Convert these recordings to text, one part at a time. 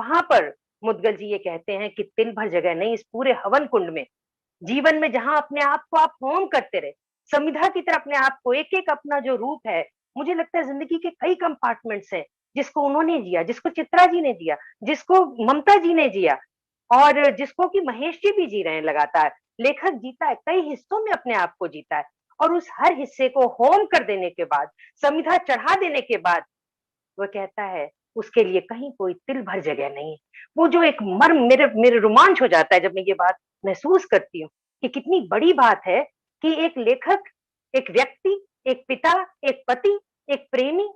वहां पर मुदगल जी ये कहते हैं कि तिल भर जगह नहीं इस पूरे हवन कुंड में, जीवन में जहां अपने आप को आप होम करते रहे, संविधा की तरह अपने आप को, एक एक अपना जो रूप है, मुझे लगता है जिंदगी के कई कंपार्टमेंट्स हैं जिसको उन्होंने जिया, जिसको चित्रा जी ने जिया, जिसको ममता जी ने जिया, और जिसको कि महेश जी भी जी रहे हैं लगातार। लेखक जीता है, कई हिस्सों में अपने आप को जीता है, और उस हर हिस्से को होम कर देने के बाद, संविधा चढ़ा देने के बाद, वो कहता है उसके लिए कहीं कोई तिल भर जगह नहीं है। वो जो एक मर्म मेरे मेरे रोमांच हो जाता है जब मैं ये बात महसूस करती हूँ कि कितनी बड़ी बात है कि एक लेखक, एक व्यक्ति, एक पिता, एक पति, एक प्रेमी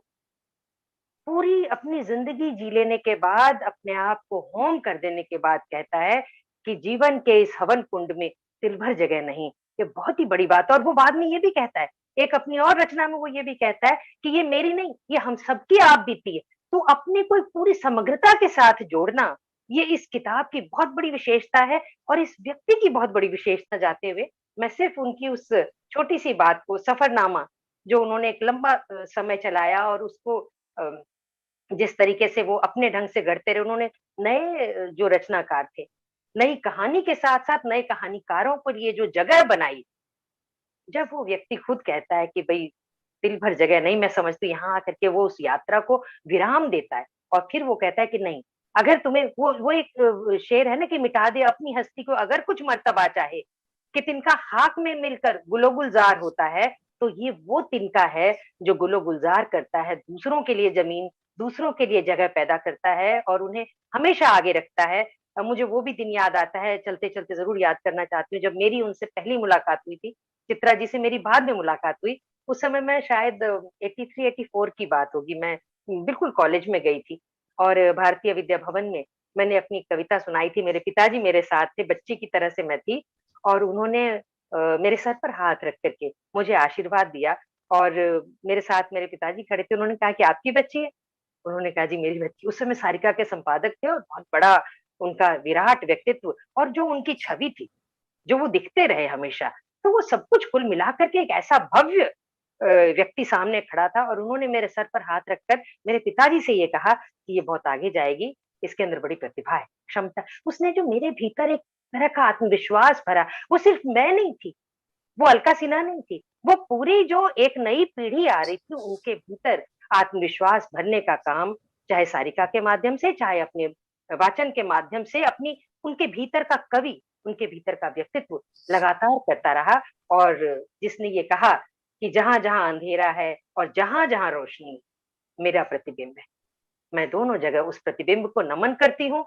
पूरी अपनी जिंदगी जी लेने के बाद, अपने आप को होम कर देने के बाद कहता है कि जीवन के इस हवन कुंड में तिल भर जगह नहीं। ये बहुत ही बड़ी बात है। और वो बाद में ये भी कहता है, एक अपनी और रचना में वो ये भी कहता है कि ये मेरी नहीं, ये हम सबकी आप बीती है। तो अपने को पूरी समग्रता के साथ जोड़ना, ये इस किताब की बहुत बड़ी विशेषता है, और इस व्यक्ति की बहुत बड़ी विशेषता जाते हुए मैं सिर्फ उनकी उस छोटी सी बात को, सफरनामा जो उन्होंने एक लंबा समय चलाया और उसको जिस तरीके से वो अपने ढंग से गढ़ते रहे, उन्होंने नए जो रचनाकार थे, नई कहानी के साथ-साथ नए कहानीकारों के लिए जो जगह बनाई, जब वो व्यक्ति खुद कहता है कि भई दिल भर जगह नहीं, मैं समझती हूँ यहाँ आकर के वो उस यात्रा को विराम देता है, और फिर वो कहता है कि नहीं, अगर तुम्हें वो एक शेर है ना कि मिटा दे अपनी हस्ती को अगर कुछ मर्तबा चाहे, कि तिनका खाक में मिलकर गुलो गुलजार होता है, तो ये वो तिनका है जो गुलो गुलजार करता है, दूसरों के लिए जमीन, दूसरों के लिए जगह पैदा करता है और उन्हें हमेशा आगे रखता है। मुझे वो भी दिन याद आता है, चलते-चलते ज़रूर याद करना चाहती हूँ, जब मेरी उनसे पहली मुलाकात हुई थी, चित्रा जी से मेरी बाद में मुलाकात हुई। उस समय मैं शायद 83-84 की बात होगी, मैं बिल्कुल कॉलेज में गई थी, और भारतीय विद्या भवन में मैंने अपनी कविता सुनाई थी, मेरे पिताजी मेरे साथ थे, बच्ची की तरह से मैं थी, और उन्होंने मेरे सर पर हाथ रख कर के मुझे आशीर्वाद दिया, और मेरे साथ मेरे पिताजी खड़े थे, उन्होंने कहा कि आपकी बच्ची है? उन्होंने कहा जी मेरी बच्ची। उस समय सारिका के संपादक थे और बहुत बड़ा उनका विराट व्यक्तित्व, और जो उनकी छवि थी, जो वो दिखते रहे हमेशा, तो वो सब कुछ कुल मिलाकर के एक ऐसा भव्य व्यक्ति सामने खड़ा था, और उन्होंने मेरे सर पर हाथ रखकर मेरे पिताजी से ये कहा कि ये बहुत आगे जाएगी, इसके अंदर बड़ी प्रतिभा है, क्षमता। उसने जो मेरे भीतर एक तरह का आत्मविश्वास भरा, वो सिर्फ मैं नहीं थी, वो अलका सिन्हा नहीं थी, वो पूरी जो एक नई पीढ़ी आ रही थी उनके भीतर आत्मविश्वास भरने का काम, चाहे सारिका के माध्यम से, चाहे अपने वाचन के माध्यम से, अपनी उनके भीतर का कवि, उनके भीतर का व्यक्तित्व लगातार करता रहा। और जिसने ये कहा कि जहां-जहां अंधेरा है और जहां-जहां रोशनी, मेरा प्रतिबिंब है। मैं दोनों जगह उस प्रतिबिंब को नमन करती हूँ,